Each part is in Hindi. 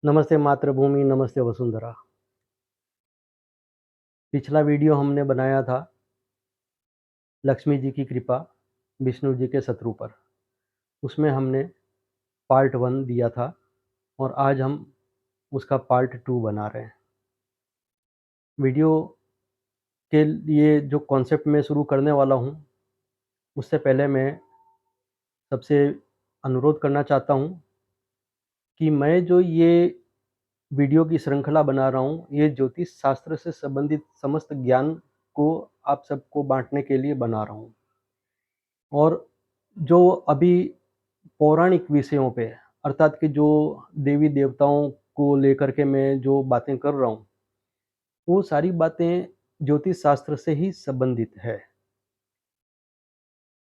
नमस्ते मातृभूमि, नमस्ते वसुंधरा। पिछला वीडियो हमने बनाया था लक्ष्मी जी की कृपा विष्णु जी के शत्रु पर। उसमें हमने पार्ट 1 दिया था और आज हम उसका पार्ट 2 बना रहे हैं। वीडियो के लिए जो कॉन्सेप्ट मैं शुरू करने वाला हूँ, उससे पहले मैं सबसे अनुरोध करना चाहता हूँ कि मैं जो ये वीडियो की श्रृंखला बना रहा हूँ, ये ज्योतिष शास्त्र से संबंधित समस्त ज्ञान को आप सबको बाँटने के लिए बना रहा हूँ। और जो अभी पौराणिक विषयों पे अर्थात कि जो देवी देवताओं को लेकर के मैं जो बातें कर रहा हूँ, वो सारी बातें ज्योतिष शास्त्र से ही संबंधित है।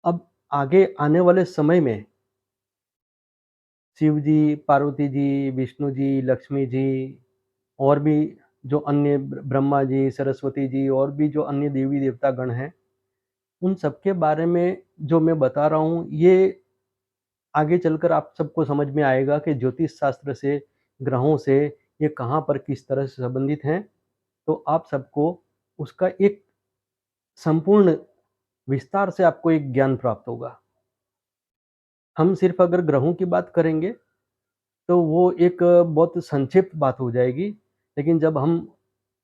अब आगे आने वाले समय में शिव जी, पार्वती जी, विष्णु जी, लक्ष्मी जी और भी जो अन्य ब्रह्मा जी, सरस्वती जी और भी जो अन्य देवी देवता गण हैं, उन सबके बारे में जो मैं बता रहा हूँ, ये आगे चलकर आप सबको समझ में आएगा कि ज्योतिष शास्त्र से, ग्रहों से ये कहाँ पर किस तरह से संबंधित हैं, तो आप सबको उसका एक संपूर्ण विस्तार से आपको एक ज्ञान प्राप्त होगा। हम सिर्फ अगर ग्रहों की बात करेंगे, तो वो एक बहुत संक्षिप्त बात हो जाएगी, लेकिन जब हम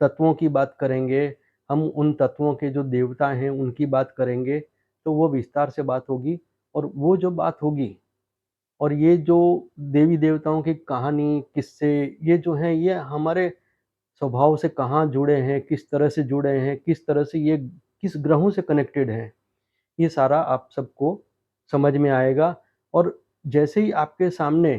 तत्वों की बात करेंगे, हम उन तत्वों के जो देवता हैं, उनकी बात करेंगे, तो वो विस्तार से बात होगी और वो जो बात होगी और ये जो देवी-देवताओं की कहानी, किस्से ये जो हैं ये हमारे स्वभाव से कहाँ जुड़े हैं, किस तरह से जुड़े हैं, किस तरह से ये किस ग्रहों से कनेक्टेड हैं, ये सारा आप सबको समझ में आएगा। और जैसे ही आपके सामने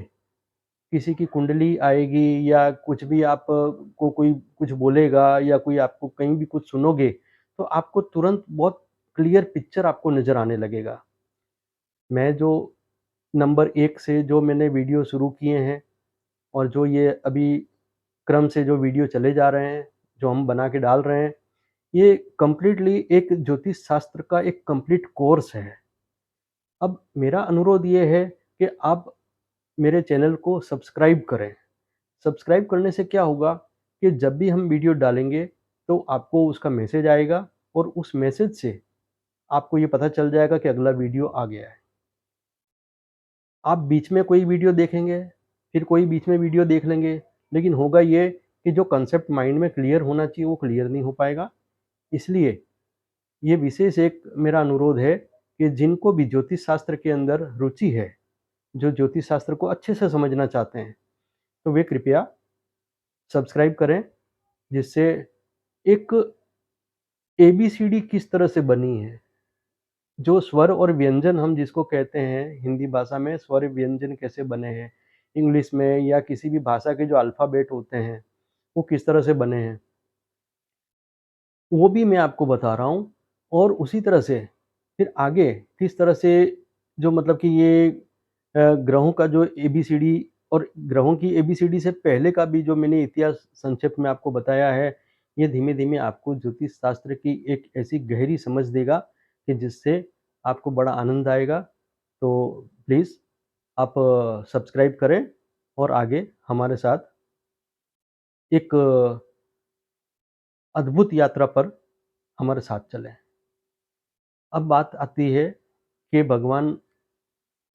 किसी की कुंडली आएगी या कुछ भी आप को कोई कुछ बोलेगा या कोई आपको कहीं भी कुछ सुनोगे, तो आपको तुरंत बहुत क्लियर पिक्चर आपको नज़र आने लगेगा। मैं जो नंबर 1 से जो मैंने वीडियो शुरू किए हैं और जो ये अभी क्रम से जो वीडियो चले जा रहे हैं, जो हम बना के डाल रहे हैं, ये कंप्लीटली एक ज्योतिष शास्त्र का एक कंप्लीट कोर्स है। अब मेरा अनुरोध ये है कि आप मेरे चैनल को सब्सक्राइब करें। सब्सक्राइब करने से क्या होगा कि जब भी हम वीडियो डालेंगे, तो आपको उसका मैसेज आएगा और उस मैसेज से आपको ये पता चल जाएगा कि अगला वीडियो आ गया है। आप बीच में कोई वीडियो देखेंगे, फिर कोई बीच में वीडियो देख लेंगे, लेकिन होगा ये कि जो कांसेप्ट माइंड में क्लियर होना चाहिए, वो क्लियर नहीं हो पाएगा। इसलिए ये विशेष एक मेरा अनुरोध है कि जिनको भी ज्योतिष शास्त्र के अंदर रुचि है, जो ज्योतिष शास्त्र को अच्छे से समझना चाहते हैं, तो वे कृपया सब्सक्राइब करें, जिससे एक एबीसीडी किस तरह से बनी है, जो स्वर और व्यंजन हम जिसको कहते हैं हिंदी भाषा में स्वर व्यंजन कैसे बने हैं, इंग्लिश में या किसी भी भाषा के जो अल्फ़ाबेट होते हैं, वो किस तरह से बने हैं, वो भी मैं आपको बता रहा हूँ। और उसी तरह से फिर आगे किस तरह से जो मतलब कि ये ग्रहों का जो एबीसीडी और ग्रहों की एबीसीडी से पहले का भी जो मैंने इतिहास संक्षेप में आपको बताया है, ये धीमे-धीमे आपको ज्योतिष शास्त्र की एक ऐसी गहरी समझ देगा कि जिससे आपको बड़ा आनंद आएगा। तो प्लीज़ आप सब्सक्राइब करें और आगे हमारे साथ एक अद्भुत यात्रा पर हमारे साथ चलें। अब बात आती है कि भगवान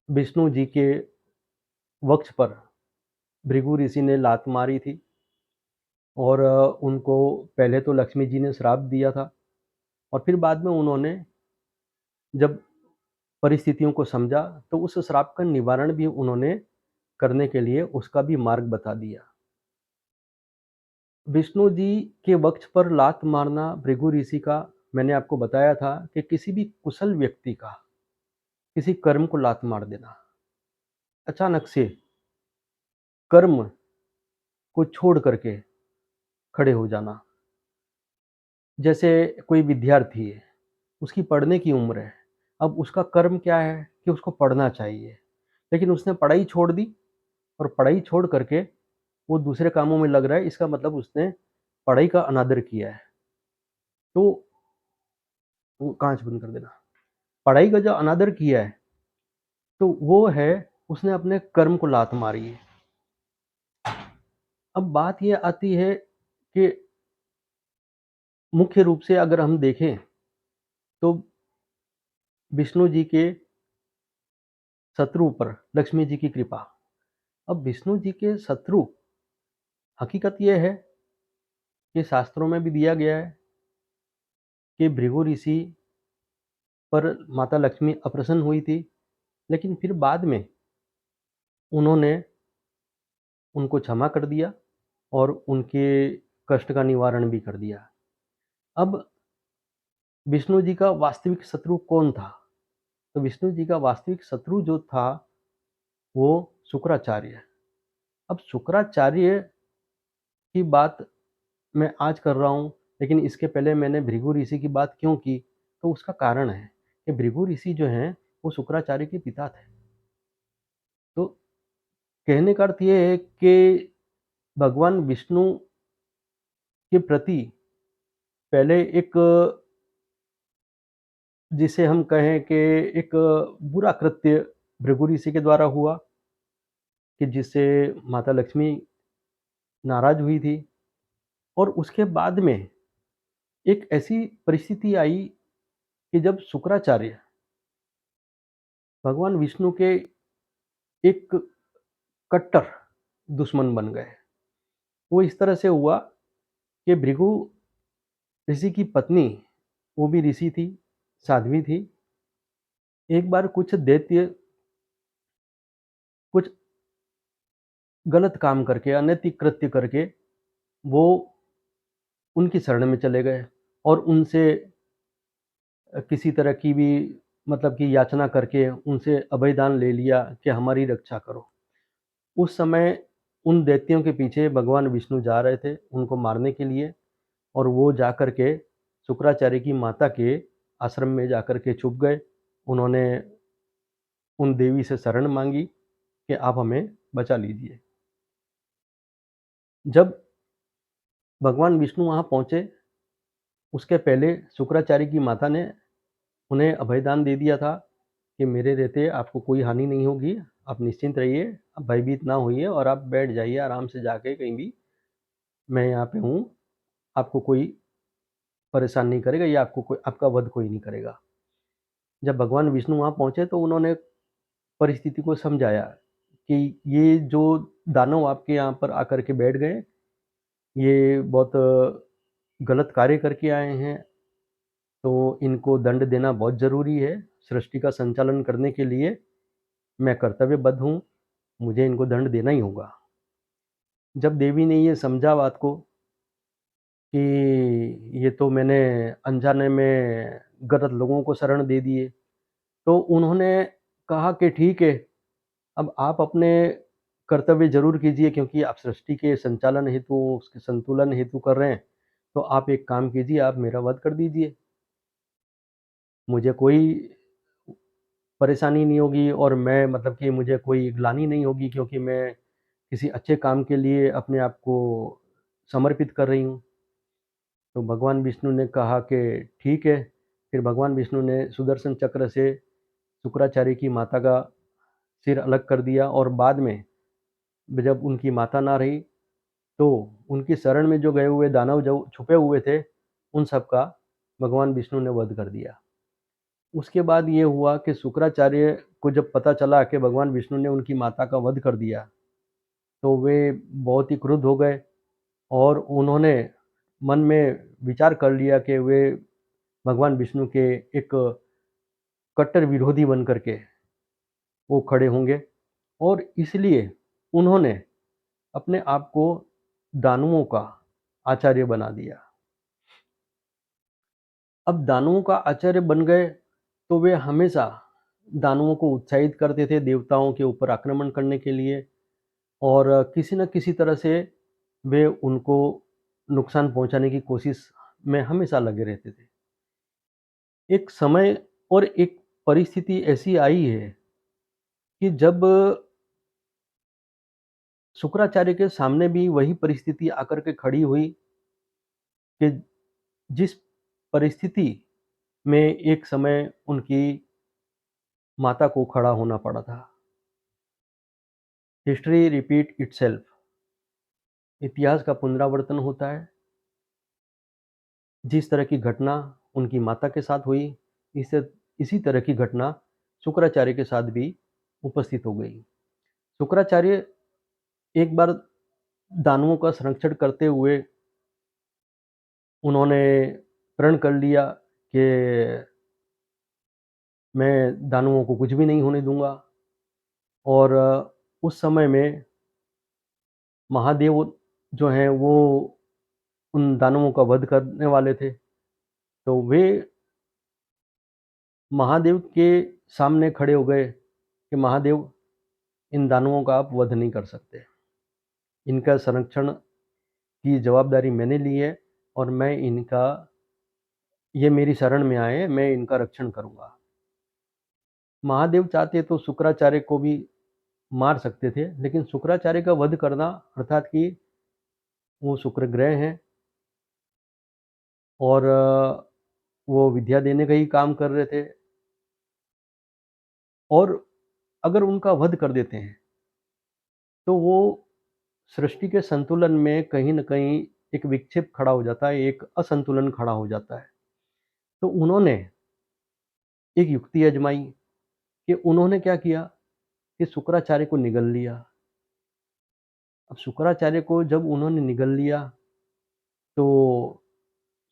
विष्णु जी के वक्ष पर भृगु ऋषि ने लात मारी थी और उनको पहले तो लक्ष्मी जी ने श्राप दिया था और फिर बाद में उन्होंने जब परिस्थितियों को समझा, तो उस श्राप का निवारण भी उन्होंने करने के लिए उसका भी मार्ग बता दिया। विष्णु जी के वक्ष पर लात मारना भृगु ऋषि का मैंने आपको बताया था कि किसी भी कुशल व्यक्ति का किसी कर्म को लात मार देना, अचानक से कर्म को छोड़ करके खड़े हो जाना। जैसे कोई विद्यार्थी है, उसकी पढ़ने की उम्र है, अब उसका कर्म क्या है कि उसको पढ़ना चाहिए, लेकिन उसने पढ़ाई छोड़ दी और पढ़ाई छोड़ करके वो दूसरे कामों में लग रहा है, इसका मतलब उसने पढ़ाई का अनादर किया है। तो वो काँच बंद कर देना। पढ़ाई का जो अनादर किया है, तो वो है उसने अपने कर्म को लात मारी है। अब बात ये आती है कि मुख्य रूप से अगर हम देखें तो विष्णु जी के शत्रु पर लक्ष्मी जी की कृपा। अब विष्णु जी के शत्रु, हकीकत ये है कि शास्त्रों में भी दिया गया है कि भृगु ऋषि पर माता लक्ष्मी अप्रसन्न हुई थी, लेकिन फिर बाद में उन्होंने उनको क्षमा कर दिया और उनके कष्ट का निवारण भी कर दिया। अब विष्णु जी का वास्तविक शत्रु कौन था? तो विष्णु जी का वास्तविक शत्रु जो था वो शुक्राचार्य। अब शुक्राचार्य की बात मैं आज कर रहा हूँ, लेकिन इसके पहले मैंने भृगु ऋषि की बात क्यों की? तो उसका कारण है कि भृगु ऋषि जो हैं वो शुक्राचार्य के पिता थे। तो कहने का अर्थ ये है कि भगवान विष्णु के प्रति पहले एक, जिसे हम कहें कि एक बुरा कृत्य भृगु ऋषि के द्वारा हुआ कि जिससे माता लक्ष्मी नाराज़ हुई थी, और उसके बाद में एक ऐसी परिस्थिति आई कि जब शुक्राचार्य भगवान विष्णु के एक कट्टर दुश्मन बन गए। वो इस तरह से हुआ कि भृगु ऋषि की पत्नी, वो भी ऋषि थी, साध्वी थी। एक बार कुछ दैत्य कुछ गलत काम करके, अनैतिक कृत्य करके वो उनकी शरण में चले गए और उनसे किसी तरह की भी मतलब कि याचना करके उनसे अभयदान ले लिया कि हमारी रक्षा करो। उस समय उन दैत्यों के पीछे भगवान विष्णु जा रहे थे उनको मारने के लिए, और वो जाकर के शुक्राचार्य की माता के आश्रम में जाकर के छुप गए। उन्होंने उन देवी से शरण मांगी कि आप हमें बचा लीजिए। जब भगवान विष्णु वहाँ पहुँचे, उसके पहले शुक्राचार्य की माता ने उन्हें अभयदान दे दिया था कि मेरे रहते आपको कोई हानि नहीं होगी, आप निश्चिंत रहिए, आप भयभीत ना होइए और आप बैठ जाइए आराम से जाके कहीं भी, मैं यहाँ पे हूँ, आपको कोई परेशान नहीं करेगा या आपको कोई आपका वध कोई नहीं करेगा। जब भगवान विष्णु वहाँ पहुँचे तो उन्होंने परिस्थिति को समझाया कि ये जो दानव आपके यहाँ पर आकर के बैठ गए, ये बहुत गलत कार्य करके आए हैं, तो इनको दंड देना बहुत ज़रूरी है। सृष्टि का संचालन करने के लिए मैं कर्तव्यबद्ध हूँ, मुझे इनको दंड देना ही होगा। जब देवी ने ये समझा बात को कि ये तो मैंने अनजाने में गलत लोगों को शरण दे दिए, तो उन्होंने कहा कि ठीक है, अब आप अपने कर्तव्य ज़रूर कीजिए क्योंकि आप सृष्टि के संचालन हेतु, उसके संतुलन हेतु कर रहे हैं, तो आप एक काम कीजिए, आप मेरा वध कर दीजिए। मुझे कोई परेशानी नहीं होगी और मैं मतलब कि मुझे कोई ग्लानि नहीं होगी क्योंकि मैं किसी अच्छे काम के लिए अपने आप को समर्पित कर रही हूँ। तो भगवान विष्णु ने कहा कि ठीक है। फिर भगवान विष्णु ने सुदर्शन चक्र से शुक्राचार्य की माता का सिर अलग कर दिया, और बाद में जब उनकी माता ना रही तो उनकी शरण में जो गए हुए दानव जो छुपे हुए थे, उन सब का भगवान विष्णु ने वध कर दिया। उसके बाद ये हुआ कि शुक्राचार्य को जब पता चला कि भगवान विष्णु ने उनकी माता का वध कर दिया, तो वे बहुत ही क्रुद्ध हो गए और उन्होंने मन में विचार कर लिया कि वे भगवान विष्णु के एक कट्टर विरोधी बन करके वो खड़े होंगे, और इसलिए उन्होंने अपने आप को दानवों का आचार्य बना दिया। अब दानवों का आचार्य बन गए तो वे हमेशा दानवों को उत्साहित करते थे देवताओं के ऊपर आक्रमण करने के लिए, और किसी न किसी तरह से वे उनको नुकसान पहुंचाने की कोशिश में हमेशा लगे रहते थे। एक समय और एक परिस्थिति ऐसी आई है कि जब शुक्राचार्य के सामने भी वही परिस्थिति आकर के खड़ी हुई कि जिस परिस्थिति में एक समय उनकी माता को खड़ा होना पड़ा था। History repeat itself. इतिहास का पुनरावर्तन होता है। जिस तरह की घटना उनकी माता के साथ हुई, इसे इसी तरह की घटना शुक्राचार्य के साथ भी उपस्थित हो गई। शुक्राचार्य एक बार दानवों का संरक्षण करते हुए उन्होंने प्रण कर लिया कि मैं दानवों को कुछ भी नहीं होने दूँगा। और उस समय में महादेव जो हैं वो उन दानवों का वध करने वाले थे। तो वे महादेव के सामने खड़े हो गए कि महादेव, इन दानवों का आप वध नहीं कर सकते। इनका संरक्षण की जवाबदारी मैंने ली है और मैं इनका ये मेरी शरण में आए, मैं इनका रक्षण करूँगा। महादेव चाहते तो शुक्राचार्य को भी मार सकते थे, लेकिन शुक्राचार्य का वध करना, अर्थात कि वो शुक्र ग्रह हैं और वो विद्या देने का ही काम कर रहे थे, और अगर उनका वध कर देते हैं तो वो सृष्टि के संतुलन में कहीं न कहीं एक विक्षेप खड़ा हो जाता है, एक असंतुलन खड़ा हो जाता है। तो उन्होंने एक युक्ति आज़माई कि उन्होंने क्या किया कि शुक्राचार्य को निगल लिया। अब शुक्राचार्य को जब उन्होंने निगल लिया तो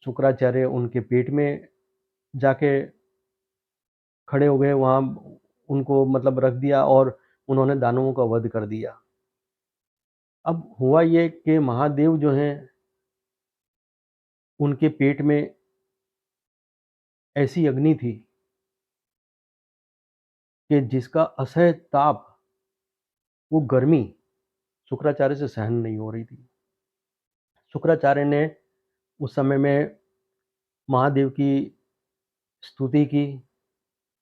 शुक्राचार्य उनके पेट में जाके खड़े हो गए, वहाँ उनको मतलब रख दिया और उन्होंने दानवों का वध कर दिया। अब हुआ ये कि महादेव जो हैं, उनके पेट में ऐसी अग्नि थी कि जिसका असह्य ताप, वो गर्मी शुक्राचार्य से सहन नहीं हो रही थी। शुक्राचार्य ने उस समय में महादेव की स्तुति की,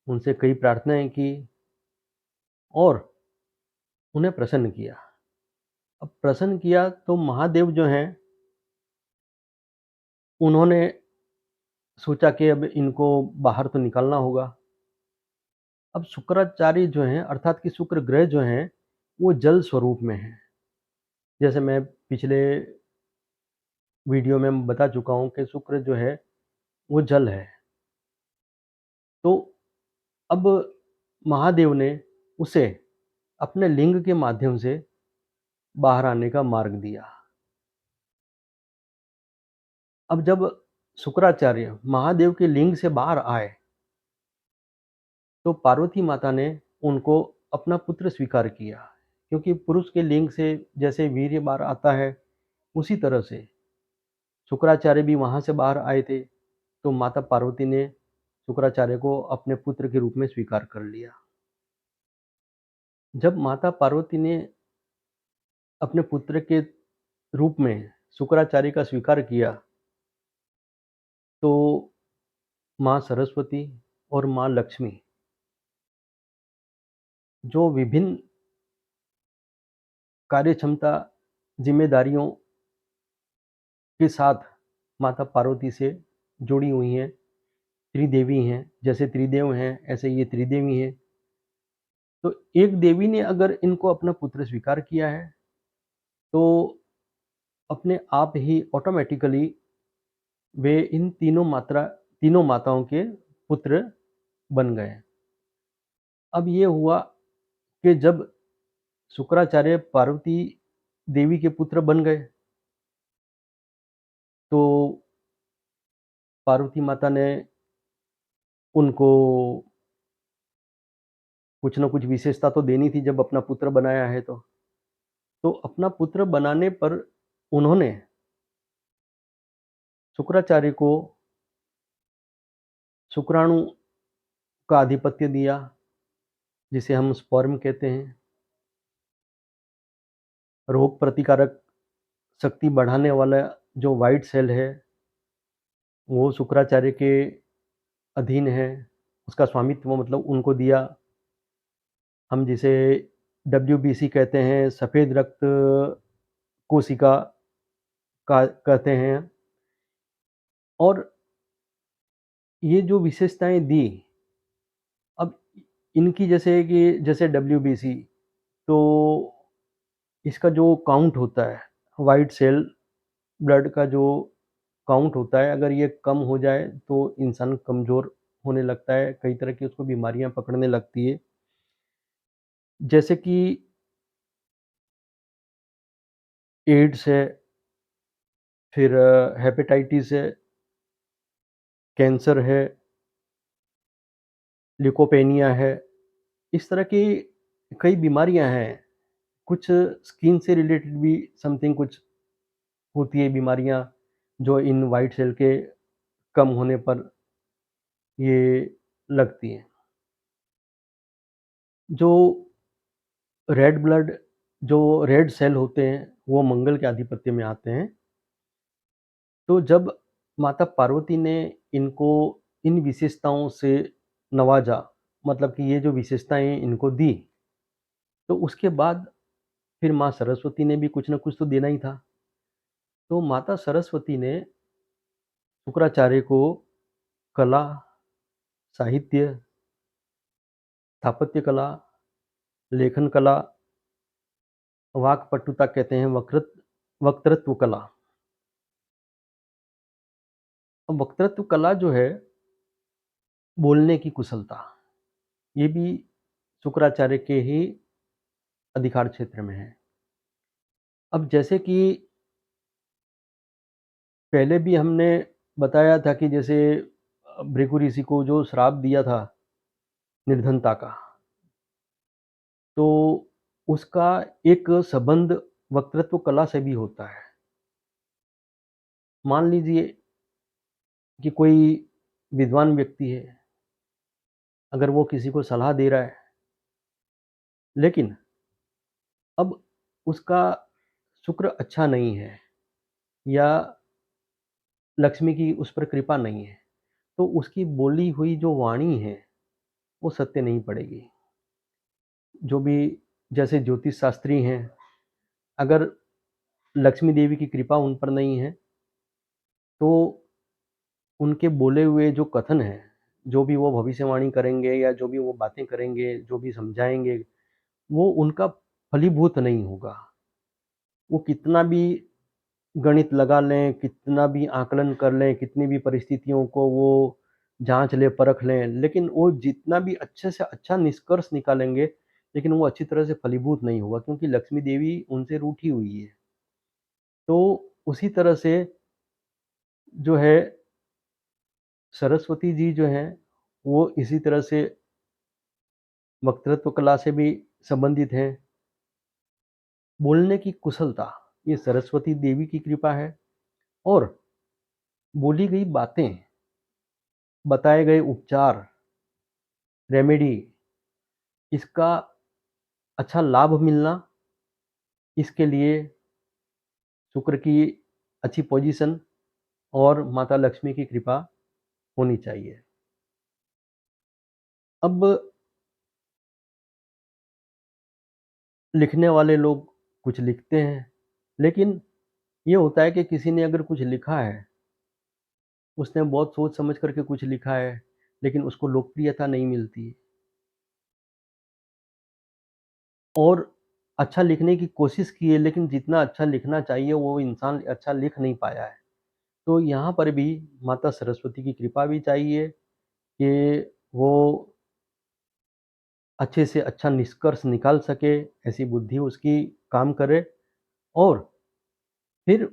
उनसे कई प्रार्थनाएँ की और उन्हें प्रसन्न किया। अब प्रसन्न किया तो महादेव जो हैं, उन्होंने सोचा कि अब इनको बाहर तो निकालना होगा। अब शुक्राचार्य जो हैं, अर्थात कि शुक्र ग्रह जो हैं, वो जल स्वरूप में हैं। जैसे मैं पिछले वीडियो में बता चुका हूँ कि शुक्र जो है वो जल है। तो अब महादेव ने उसे अपने लिंग के माध्यम से बाहर आने का मार्ग दिया। अब जब शुक्राचार्य महादेव के लिंग से बाहर आए, तो पार्वती माता ने उनको अपना पुत्र स्वीकार किया, क्योंकि पुरुष के लिंग से जैसे वीर्य बाहर आता है, उसी तरह से शुक्राचार्य भी वहाँ से बाहर आए थे। तो माता पार्वती ने शुक्राचार्य को अपने पुत्र के रूप में स्वीकार कर लिया। जब माता पार्वती ने अपने पुत्र के रूप में शुक्राचार्य का स्वीकार किया, तो माँ सरस्वती और माँ लक्ष्मी, जो विभिन्न कार्यक्षमता, ज़िम्मेदारियों के साथ माता पार्वती से जुड़ी हुई हैं, त्रिदेवी हैं। जैसे त्रिदेव हैं, ऐसे ये त्रिदेवी हैं। तो एक देवी ने अगर इनको अपना पुत्र स्वीकार किया है, तो अपने आप ही ऑटोमैटिकली वे इन तीनों माताओं के पुत्र बन गए। अब ये हुआ कि जब शुक्राचार्य पार्वती देवी के पुत्र बन गए, तो पार्वती माता ने उनको कुछ न कुछ विशेषता तो देनी थी जब अपना पुत्र बनाया है तो। तो अपना पुत्र बनाने पर उन्होंने शुक्राचार्य को शुक्राणु का आधिपत्य दिया, जिसे हम स्पर्म कहते हैं। रोग प्रतिकारक शक्ति बढ़ाने वाला जो व्हाइट सेल है, वो शुक्राचार्य के अधीन है। उसका स्वामित्व मतलब उनको दिया। हम जिसे डब्ल्यूबीसी कहते हैं, सफ़ेद रक्त कोशिका का कहते हैं। और ये जो विशेषताएँ दी, अब इनकी जैसे कि जैसे डब्ल्यूबीसी, तो इसका जो काउंट होता है, व्हाइट सेल ब्लड का जो काउंट होता है, अगर ये कम हो जाए तो इंसान कमज़ोर होने लगता है, कई तरह की उसको बीमारियाँ पकड़ने लगती है। जैसे कि एड्स है, फिर हेपेटाइटिस है, कैंसर है, ल्यूकोपेनिया है, इस तरह की कई बीमारियाँ हैं। कुछ स्किन से रिलेटेड भी समथिंग कुछ होती है बीमारियाँ, जो इन व्हाइट सेल के कम होने पर ये लगती हैं। जो रेड ब्लड जो रेड सेल होते हैं, वो मंगल के आधिपत्य में आते हैं। तो जब माता पार्वती ने इनको इन विशेषताओं से नवाजा, मतलब कि ये जो विशेषताएँ इनको दी, तो उसके बाद फिर माँ सरस्वती ने भी कुछ न कुछ तो देना ही था। तो माता सरस्वती ने शुक्राचार्य को कला, साहित्य, स्थापत्य कला, लेखन कला, वाक्पटुता कहते हैं वक्तृत्व कला। अब वक्तृत्व कला जो है, बोलने की कुशलता, ये भी शुक्राचार्य के ही अधिकार क्षेत्र में है। अब जैसे कि पहले भी हमने बताया था कि जैसे भृगु ऋषि को जो श्राप दिया था निर्धनता का, तो उसका एक संबंध वक्तृत्व कला से भी होता है। मान लीजिए कि कोई विद्वान व्यक्ति है, अगर वो किसी को सलाह दे रहा है, लेकिन अब उसका शुक्र अच्छा नहीं है या लक्ष्मी की उस पर कृपा नहीं है, तो उसकी बोली हुई जो वाणी है, वो सत्य नहीं पड़ेगी। जो भी जैसे ज्योतिष शास्त्री हैं, अगर लक्ष्मी देवी की कृपा उन पर नहीं है, तो उनके बोले हुए जो कथन हैं, जो भी वो भविष्यवाणी करेंगे या जो भी वो बातें करेंगे, जो भी समझाएँगे, वो उनका फलीभूत नहीं होगा। वो कितना भी गणित लगा लें, कितना भी आकलन कर लें, कितनी भी परिस्थितियों को वो जाँच लें, परख लें, लेकिन वो जितना भी अच्छे से अच्छा निष्कर्ष निकालेंगे, लेकिन वो अच्छी तरह से फलीभूत नहीं होगा, क्योंकि लक्ष्मी देवी उनसे रूठी हुई है। तो उसी तरह से जो है सरस्वती जी जो हैं, वो इसी तरह से वक्तृत्व कला से भी संबंधित हैं। बोलने की कुशलता, ये सरस्वती देवी की कृपा है, और बोली गई बातें, बताए गए उपचार, रेमेडी, इसका अच्छा लाभ मिलना, इसके लिए शुक्र की अच्छी पोजीशन और माता लक्ष्मी की कृपा होनी चाहिए। अब लिखने वाले लोग कुछ लिखते हैं, लेकिन ये होता है कि किसी ने अगर कुछ लिखा है, उसने बहुत सोच समझ कर के कुछ लिखा है, लेकिन उसको लोकप्रियता नहीं मिलती और अच्छा लिखने की कोशिश की है, लेकिन जितना अच्छा लिखना चाहिए वो इंसान अच्छा लिख नहीं पाया है। तो यहाँ पर भी माता सरस्वती की कृपा भी चाहिए कि वो अच्छे से अच्छा निष्कर्ष निकाल सके, ऐसी बुद्धि उसकी काम करे, और फिर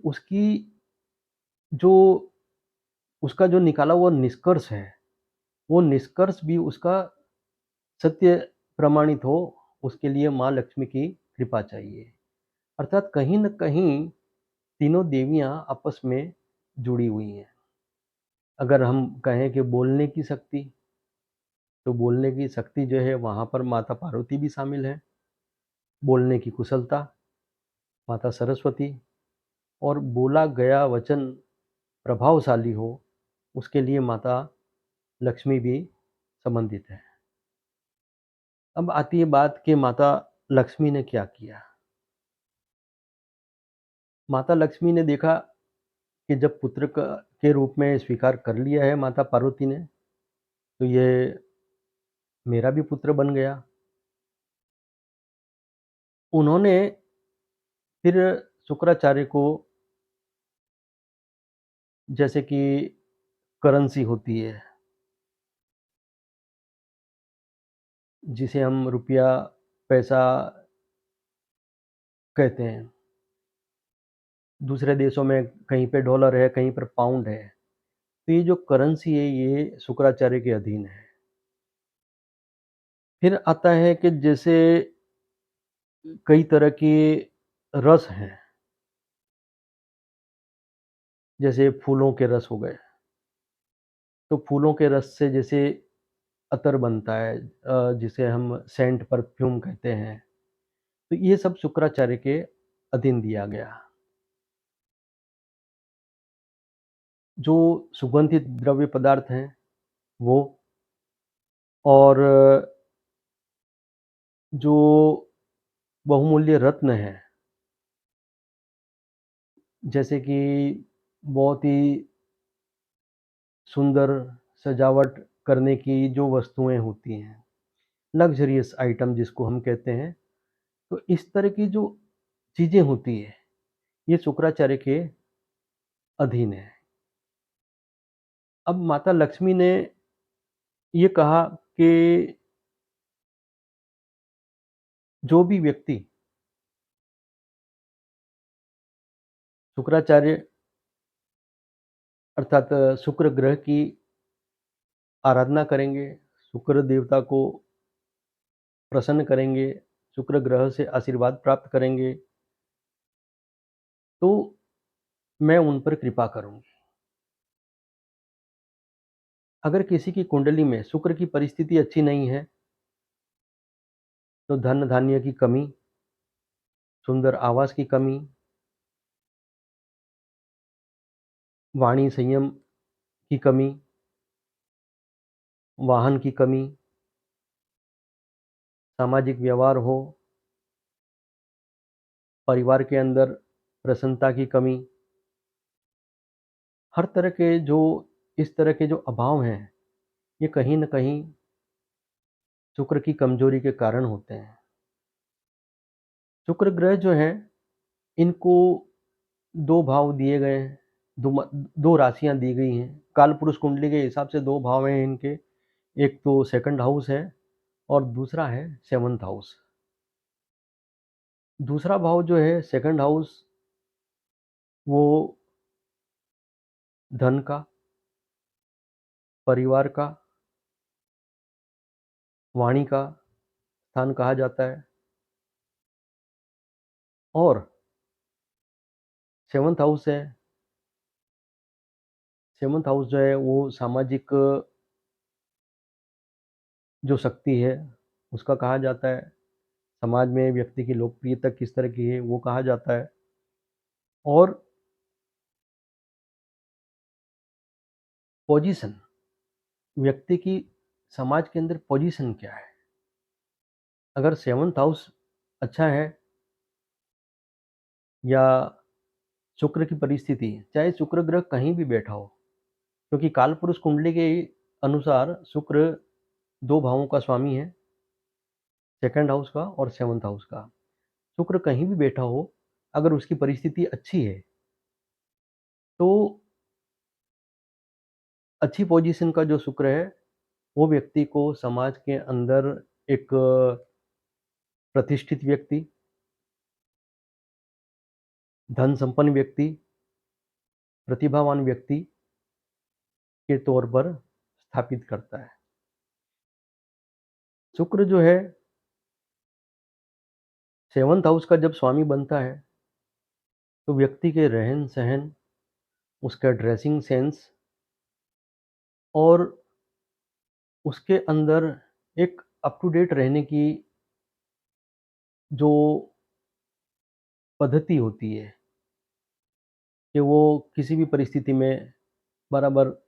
जो उसका जो निकाला हुआ निष्कर्ष है, वो निष्कर्ष भी उसका सत्य प्रमाणित हो, उसके लिए माँ लक्ष्मी की कृपा चाहिए। अर्थात कहीं न कहीं तीनों देवियाँ आपस में जुड़ी हुई हैं। अगर हम कहें कि बोलने की शक्ति, तो बोलने की शक्ति जो है वहाँ पर माता पार्वती भी शामिल है। बोलने की कुशलता, माता सरस्वती, और बोला गया वचन प्रभावशाली हो, उसके लिए माता लक्ष्मी भी संबंधित है। अब आती है बात कि माता लक्ष्मी ने क्या किया? माता लक्ष्मी ने देखा कि जब पुत्र के रूप में स्वीकार कर लिया है माता पार्वती ने, तो ये मेरा भी पुत्र बन गया। उन्होंने फिर शुक्राचार्य को जैसे कि करेंसी होती है, जिसे हम रुपया, पैसा कहते हैं। दूसरे देशों में कहीं पे डॉलर है, कहीं पर पाउंड है। तो ये जो करेंसी है, ये शुक्राचार्य के अधीन है। फिर आता है कि जैसे कई तरह के रस हैं, जैसे फूलों के रस हो गए, तो फूलों के रस से जैसे अतर बनता है, जिसे हम सेंट परफ्यूम कहते हैं। तो ये सब शुक्राचार्य के अधीन दिया गया। जो सुगंधित द्रव्य पदार्थ हैं वो, और जो बहुमूल्य रत्न हैं, जैसे कि बहुत ही सुंदर सजावट करने की जो वस्तुएं होती हैं, लग्जरियस आइटम जिसको हम कहते हैं, तो इस तरह की जो चीजें होती है, ये शुक्राचार्य के अधीन है। अब माता लक्ष्मी ने ये कहा कि जो भी व्यक्ति शुक्राचार्य अर्थात शुक्र ग्रह की आराधना करेंगे, शुक्र देवता को प्रसन्न करेंगे, शुक्र ग्रह से आशीर्वाद प्राप्त करेंगे, तो मैं उन पर कृपा करूंगी। अगर किसी की कुंडली में शुक्र की परिस्थिति अच्छी नहीं है, तो धन धान्य की कमी, सुंदर आवास की कमी, वाणी संयम की कमी, वाहन की कमी, सामाजिक व्यवहार हो, परिवार के अंदर प्रसन्नता की कमी, हर तरह के जो इस तरह के जो अभाव हैं, ये कहीं न कहीं शुक्र की कमजोरी के कारण होते हैं। शुक्र ग्रह जो हैं, इनको 2 भाव दिए गए हैं, 2 राशियाँ दी गई हैं। कालपुरुष कुंडली के हिसाब से 2 भाव हैं इनके, एक तो सेकंड हाउस है और दूसरा है 7th हाउस। दूसरा भाव जो है सेकंड हाउस, वो धन का, परिवार का, वाणी का स्थान कहा जाता है, और 7th हाउस है, 7th हाउस जो है वो सामाजिक जो शक्ति है उसका कहा जाता है। समाज में व्यक्ति की लोकप्रियता किस तरह की है वो कहा जाता है, और पोजीशन, व्यक्ति की समाज के अंदर पोजीशन क्या है। अगर 7th हाउस अच्छा है, या शुक्र की परिस्थिति, चाहे शुक्र ग्रह कहीं भी बैठा हो, क्योंकि कालपुरुष कुंडली के अनुसार शुक्र 2 भावों का स्वामी है, सेकंड हाउस का और 7th हाउस का। शुक्र कहीं भी बैठा हो, अगर उसकी परिस्थिति अच्छी है, तो अच्छी पोजीशन का जो शुक्र है, वो व्यक्ति को समाज के अंदर एक प्रतिष्ठित व्यक्ति, धन संपन्न व्यक्ति, प्रतिभावान व्यक्ति के तौर पर स्थापित करता है। शुक्र जो है 7th हाउस का जब स्वामी बनता है, तो व्यक्ति के रहन-सहन, उसका ड्रेसिंग सेंस, और उसके अंदर एक अप टू डेट रहने की जो पद्धति होती है, कि वो किसी भी परिस्थिति में बराबर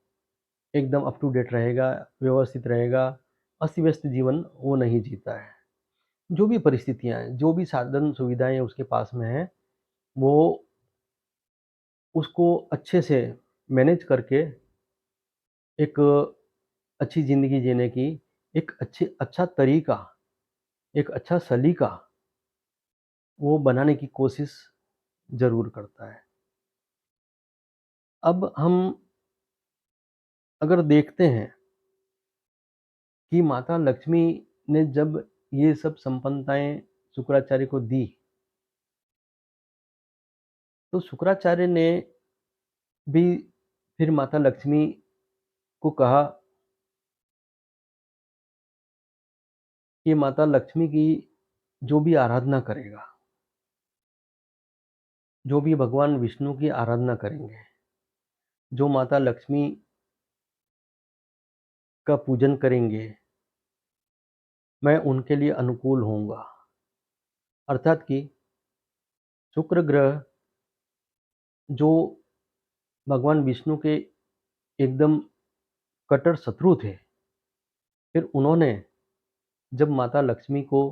एकदम अप टू डेट रहेगा, व्यवस्थित रहेगा, अस्त-व्यस्त जीवन वो नहीं जीता है। जो भी परिस्थितियाँ हैं, जो भी साधन सुविधाएँ उसके पास में हैं, वो उसको अच्छे से मैनेज करके एक अच्छी ज़िंदगी जीने की एक अच्छा तरीका, एक अच्छा सलीका वो बनाने की कोशिश ज़रूर करता है। अब हम अगर देखते हैं कि माता लक्ष्मी ने जब ये सब संपन्नताएँ शुक्राचार्य को दी, तो शुक्राचार्य ने भी फिर माता लक्ष्मी को कहा कि माता लक्ष्मी की जो भी आराधना करेगा, जो भी भगवान विष्णु की आराधना करेंगे, जो माता लक्ष्मी का पूजन करेंगे, मैं उनके लिए अनुकूल होऊँगा। अर्थात कि शुक्र ग्रह जो भगवान विष्णु के एकदम कट्टर शत्रु थे, फिर उन्होंने जब माता लक्ष्मी को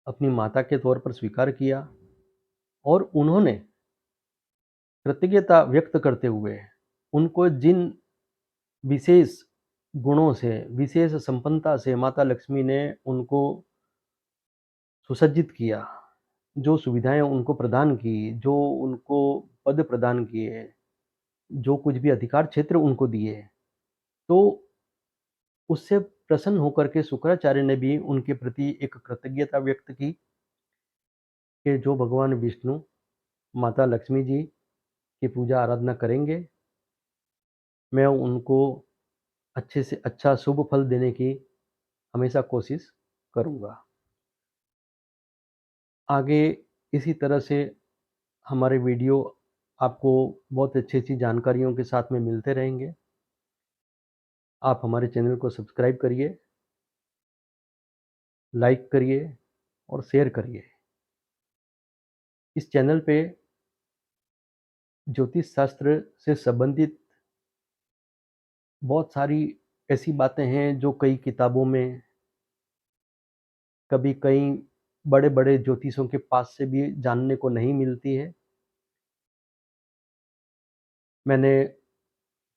अपनी माता के तौर पर स्वीकार किया और उन्होंने कृतज्ञता व्यक्त करते हुए उनको जिन विशेष गुणों से, विशेष संपन्नता से माता लक्ष्मी ने उनको सुसज्जित किया, जो सुविधाएँ उनको प्रदान की, जो उनको पद प्रदान किए, जो कुछ भी अधिकार क्षेत्र उनको दिए, तो उससे प्रसन्न होकर के शुक्राचार्य ने भी उनके प्रति एक कृतज्ञता व्यक्त की कि जो भगवान विष्णु, माता लक्ष्मी जी की पूजा आराधना करेंगे, मैं उनको अच्छे से अच्छा शुभ फल देने की हमेशा कोशिश करूँगा। आगे इसी तरह से हमारे वीडियो आपको बहुत अच्छी-अच्छी जानकारियों के साथ में मिलते रहेंगे। आप हमारे चैनल को सब्सक्राइब करिए, लाइक करिए और शेयर करिए। इस चैनल पे ज्योतिष शास्त्र से संबंधित बहुत सारी ऐसी बातें हैं जो कई किताबों में, कभी कई बड़े-बड़े ज्योतिषों के पास से भी जानने को नहीं मिलती है। मैंने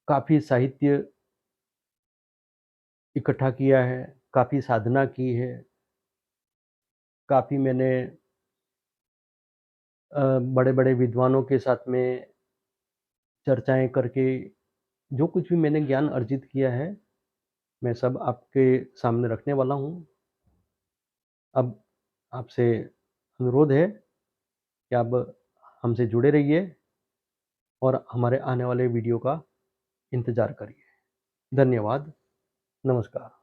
काफ़ी साहित्य इकट्ठा किया है, काफ़ी साधना की है, काफ़ी मैंने बड़े-बड़े विद्वानों के साथ में चर्चाएँ करके जो कुछ भी मैंने ज्ञान अर्जित किया है, मैं सब आपके सामने रखने वाला हूँ। अब आपसे अनुरोध है कि आप हमसे जुड़े रहिए और हमारे आने वाले वीडियो का इंतज़ार करिए। धन्यवाद, नमस्कार।